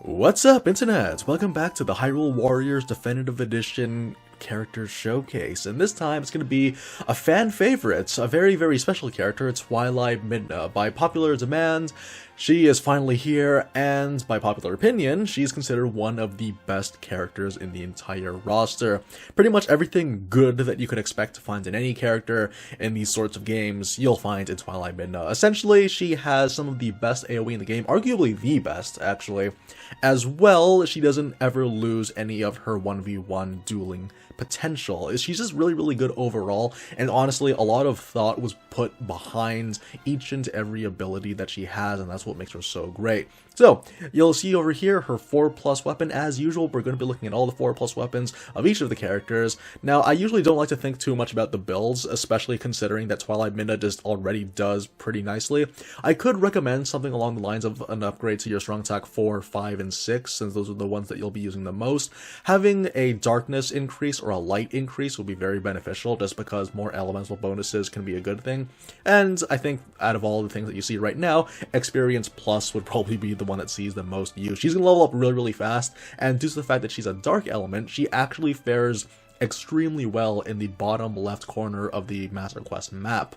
What's up, Internet? Welcome back to the Hyrule Warriors Definitive Edition character showcase, and this time it's going to be a fan favorite, a very, very special character. It's Twili Midna. By popular demand, she is finally here, and by popular opinion, she's considered one of the best characters in the entire roster. Pretty much everything good that you could expect to find in any character in these sorts of games, you'll find in Twili Midna. Essentially, she has some of the best AoE in the game, arguably the best, actually. As well, she doesn't ever lose any of her 1v1 dueling potential. She's just really, really good overall, and honestly, a lot of thought was put behind each and every ability that she has, and that's what makes her so great. So, you'll see over here her 4+ weapon. As usual, we're going to be looking at all the 4+ weapons of each of the characters. Now, I usually don't like to think too much about the builds, especially considering that Twili Midna just already does pretty nicely. I could recommend something along the lines of an upgrade to your strong attack 4, 5, and 6, since those are the ones that you'll be using the most. Having a darkness increase or a light increase would be very beneficial, just because more elemental bonuses can be a good thing. And I think out of all the things that you see right now, Experience Plus would probably be the one that sees the most use. She's going to level up really, really fast, and due to the fact that she's a dark element, she actually fares extremely well in the bottom left corner of the Master Quest map.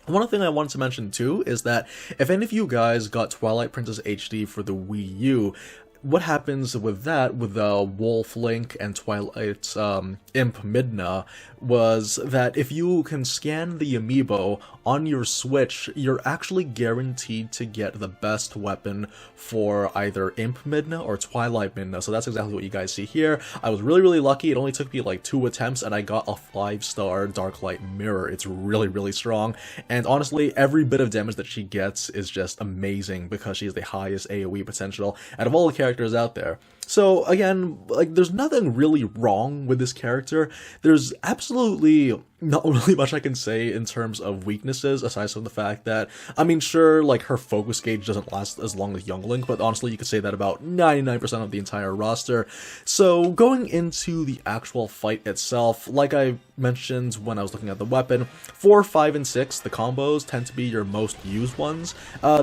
One other thing I wanted to mention too is that if any of you guys got Twilight Princess HD for the Wii U, what happens with that, with Wolf Link and Twilight Imp Midna, was that if you can scan the amiibo on your Switch, you're actually guaranteed to get the best weapon for either Imp Midna or Twilight Midna. So that's exactly what you guys see here. I was really, really lucky. It only took me like 2 attempts, and I got a 5-star Darklight Mirror. It's really, really strong, and honestly, every bit of damage that she gets is just amazing because she has the highest AoE potential out of all the characters out there. So again, like, there's nothing really wrong with this character. There's absolutely not really much I can say in terms of weaknesses, aside from the fact that, I mean, sure, like, her focus gauge doesn't last as long as Young Link, but honestly, you could say that about 99% of the entire roster. So, going into the actual fight itself, like I mentioned when I was looking at the weapon, 4, 5, and 6, the combos, tend to be your most used ones.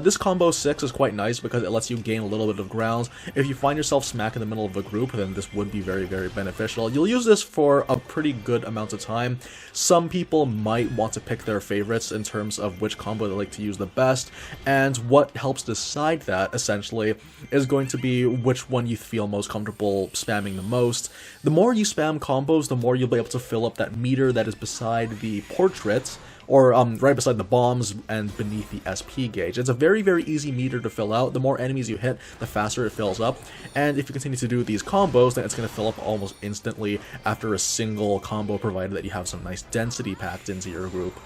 This combo 6 is quite nice because it lets you gain a little bit of ground. If you find yourself smack in the middle of a group, then this would be very, very beneficial. You'll use this for a pretty good amount of time. Some people might want to pick their favorites in terms of which combo they like to use the best, and what helps decide that, essentially, is going to be which one you feel most comfortable spamming the most. The more you spam combos, the more you'll be able to fill up that meter that is beside the portrait, or right beside the bombs and beneath the SP gauge. It's a very, very easy meter to fill out. The more enemies you hit, the faster it fills up, and if you continue to do these combos, then it's going to fill up almost instantly after a single combo, provided that you have some nice density packed into your group.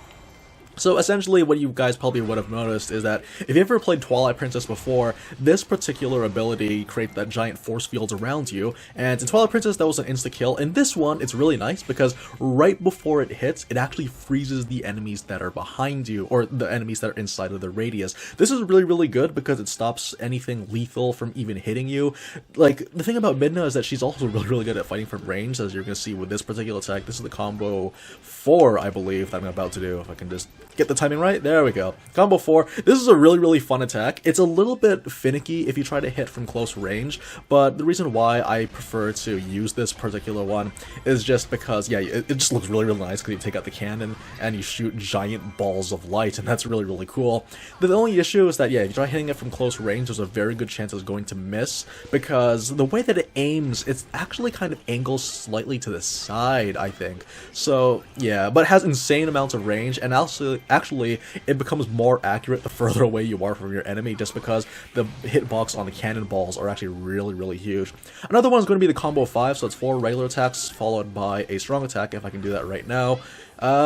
So essentially, what you guys probably would have noticed is that if you ever played Twilight Princess before, this particular ability creates that giant force field around you, and in Twilight Princess that was an insta-kill. In this one, it's really nice because right before it hits, it actually freezes the enemies that are behind you, or the enemies that are inside of the radius. This is really, really good because it stops anything lethal from even hitting you. Like, the thing about Midna is that she's also really, really good at fighting from range, as you're going to see with this particular attack. This is the combo 4, I believe, that I'm about to do, if I can just get the timing right. There we go. Combo 4. This is a really, really fun attack. It's a little bit finicky if you try to hit from close range, but the reason why I prefer to use this particular one is just because, yeah, it just looks really, really nice because you take out the cannon and you shoot giant balls of light, and that's really, really cool. The only issue is that, yeah, if you try hitting it from close range, there's a very good chance it's going to miss, because the way that it aims, it's actually kind of angles slightly to the side, I think. So, yeah, but it has insane amounts of range, and also actually, it becomes more accurate the further away you are from your enemy, just because the hitbox on the cannonballs are actually really, really huge. Another one is going to be the combo 5, so it's 4 regular attacks followed by a strong attack, if I can do that right now.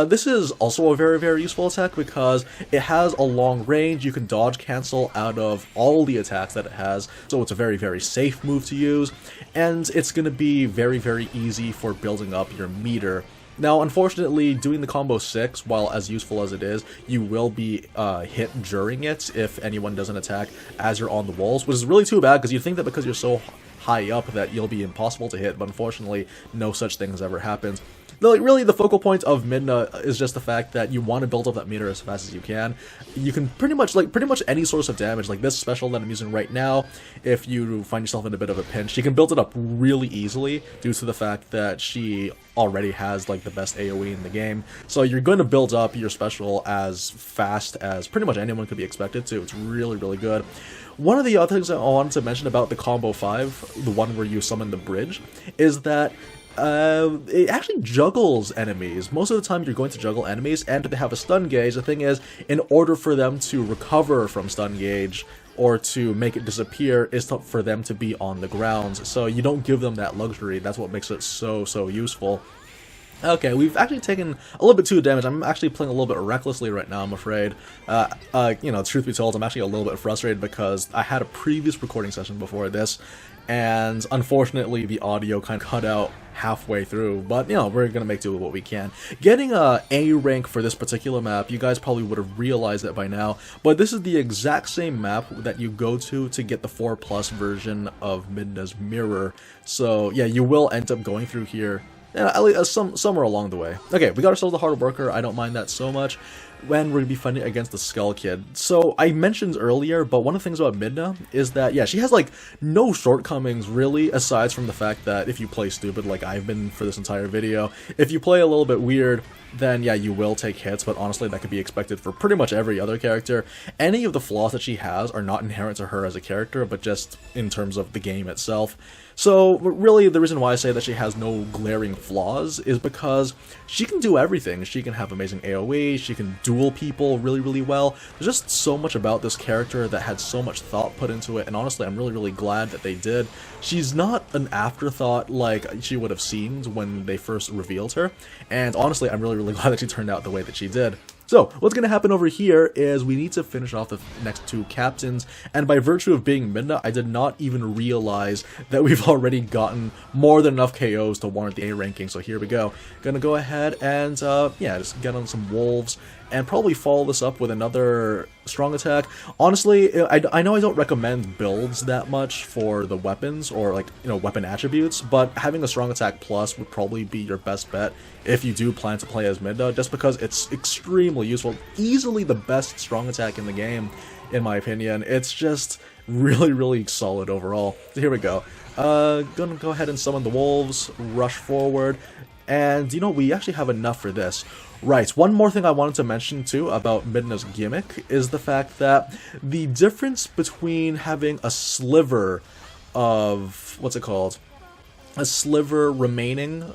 This is also a very, very useful attack because it has a long range. You can dodge cancel out of all the attacks that it has, so it's a very, very safe move to use, and it's going to be very, very easy for building up your meter. Now, unfortunately, doing the combo 6, while as useful as it is, you will be hit during it if anyone doesn't attack as you're on the walls, which is really too bad, because you think that because you're so high up that you'll be impossible to hit, but unfortunately, no such thing has ever happened. like, really the focal point of Midna is just the fact that you want to build up that meter as fast as you can. You can pretty much any source of damage, like this special that I'm using right now, if you find yourself in a bit of a pinch, you can build it up really easily due to the fact that she already has like the best AoE in the game. So you're going to build up your special as fast as pretty much anyone could be expected to. It's really, really good. One of the other things I wanted to mention about the combo 5, the one where you summon the bridge, is that it actually juggles enemies. Most of the time you're going to juggle enemies, and if they have a stun gauge, the thing is, in order for them to recover from stun gauge, or to make it disappear, is for them to be on the ground. So you don't give them that luxury. That's what makes it so useful. Okay, we've actually taken a little bit too damage. I'm actually playing a little bit recklessly right now, I'm afraid. You know, truth be told, I'm actually a little bit frustrated because I had a previous recording session before this, and unfortunately the audio kind of cut out halfway through, but you know, we're gonna make do with what we can. Getting a A rank for this particular map, you guys probably would have realized it by now, but this is the exact same map that you go to get the 4+ version of Midna's mirror. So yeah, you will end up going through here. Yeah, at least somewhere along the way. Okay, we got ourselves a hard worker. I don't mind that so much. When we're going to be fighting against the Skull Kid. So, I mentioned earlier, but one of the things about Midna is that, yeah, she has, like, no shortcomings, really, aside from the fact that if you play stupid, like I've been for this entire video, if you play a little bit weird, then, yeah, you will take hits, but honestly, that could be expected for pretty much every other character. Any of the flaws that she has are not inherent to her as a character, but just in terms of the game itself. So, really, the reason why I say that she has no glaring flaws is because she can do everything. She can have amazing AoE, she can duel people really, really well. There's just so much about this character that had so much thought put into it, and honestly, I'm really, really glad that they did. She's not an afterthought like she would have seemed when they first revealed her, and honestly, I'm really, really glad that she turned out the way that she did. So, what's going to happen over here is we need to finish off the next 2 captains, and by virtue of being Midna, I did not even realize that we've already gotten more than enough KOs to warrant the A ranking, so here we go. Gonna go ahead and, yeah, just get on some wolves, and probably follow this up with another strong attack. Honestly, I know I don't recommend builds that much for the weapons, or like, you know, weapon attributes, but having a strong attack plus would probably be your best bet if you do plan to play as Midna, just because it's extremely useful. Easily the best strong attack in the game, in my opinion. It's just really, really solid overall. So here we go. Gonna go ahead and summon the wolves, rush forward, and you know, we actually have enough for this. Right, one more thing I wanted to mention too about Midna's gimmick is the fact that the difference between having a sliver of, what's it called? A sliver remaining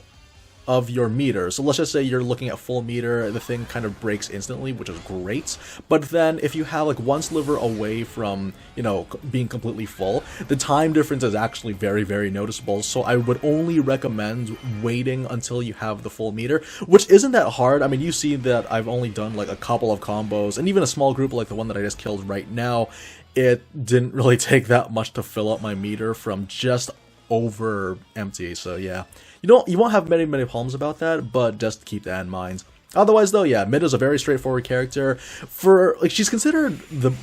of your meter. So let's just say you're looking at full meter, the thing kind of breaks instantly, which is great. But then if you have like one sliver away from, you know, being completely full, the time difference is actually very, very noticeable. So I would only recommend waiting until you have the full meter, which isn't that hard. I mean, you see that I've only done like a couple of combos, and even a small group like the one that I just killed right now, it didn't really take that much to fill up my meter from just over empty. So yeah, you won't have many problems about that, but just keep that in mind. Otherwise though, yeah, Midna's a very straightforward character. For like, she's considered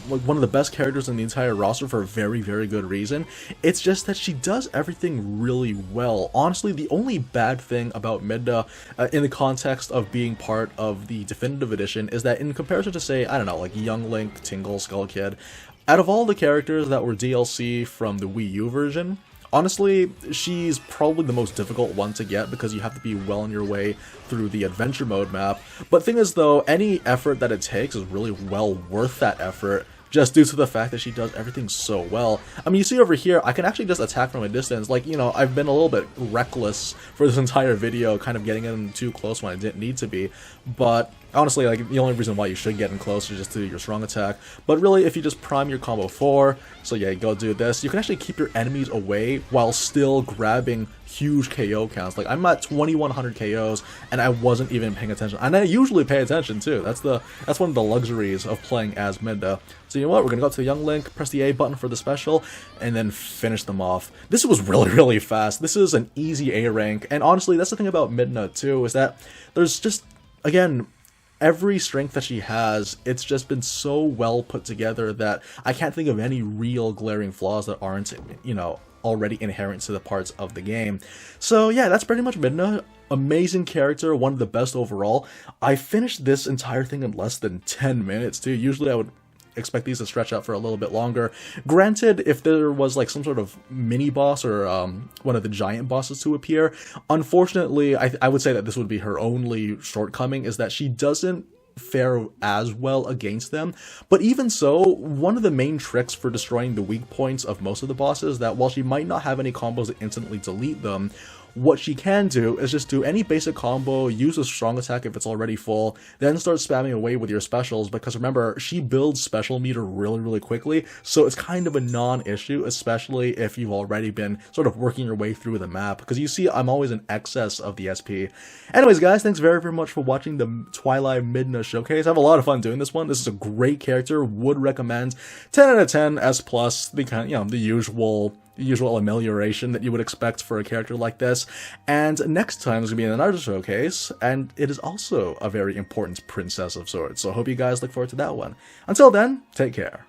one of the best characters in the entire roster for a very, very good reason. It's just that she does everything really well. Honestly, the only bad thing about Midna in the context of being part of the Definitive Edition is that in comparison to, say, I don't know, like Young Link, Tingle, Skull Kid, out of all the characters that were DLC from the Wii U version, honestly, she's probably the most difficult one to get because you have to be well on your way through the adventure mode map. But thing is though, any effort that it takes is really well worth that effort, just due to the fact that she does everything so well. I mean, you see over here, I can actually just attack from a distance. Like, you know, I've been a little bit reckless for this entire video, kind of getting in too close when I didn't need to be. But honestly, like, the only reason why you should get in close is just to do your strong attack. But really, if you just prime your combo 4, so yeah, go do this, you can actually keep your enemies away while still grabbing huge KO counts. Like, I'm at 2100 KOs, and I wasn't even paying attention. And I usually pay attention, too. That's one of the luxuries of playing as Midna. So you know what, we're gonna go up to the Young Link, press the A button for the special, and then finish them off. This was really, really fast. This is an easy A rank, and honestly, that's the thing about Midna, too, is that there's just, again, every strength that she has, it's just been so well put together that I can't think of any real glaring flaws that aren't, you know, already inherent to the parts of the game. So yeah, that's pretty much Midna. Amazing character, one of the best overall. I finished this entire thing in less than 10 minutes too. Usually I would expect these to stretch out for a little bit longer. Granted, if there was like some sort of mini boss or one of the giant bosses to appear, unfortunately I would say that this would be her only shortcoming, is that she doesn't fare as well against them. But even so, one of the main tricks for destroying the weak points of most of the bosses, that while she might not have any combos that instantly delete them, what she can do is just do any basic combo, use a strong attack if it's already full, then start spamming away with your specials, because remember, she builds special meter really quickly, so it's kind of a non-issue, especially if you've already been sort of working your way through the map, because you see I'm always in excess of the SP. Anyways guys, thanks very much for watching the Twili Midna showcase. I have a lot of fun doing this one. This is a great character, would recommend. 10 out of 10, S+, the kind, the usual amelioration that you would expect for a character like this. And next time is going to be another showcase, and it is also a very important princess of sorts, so I hope you guys look forward to that one. Until then, take care.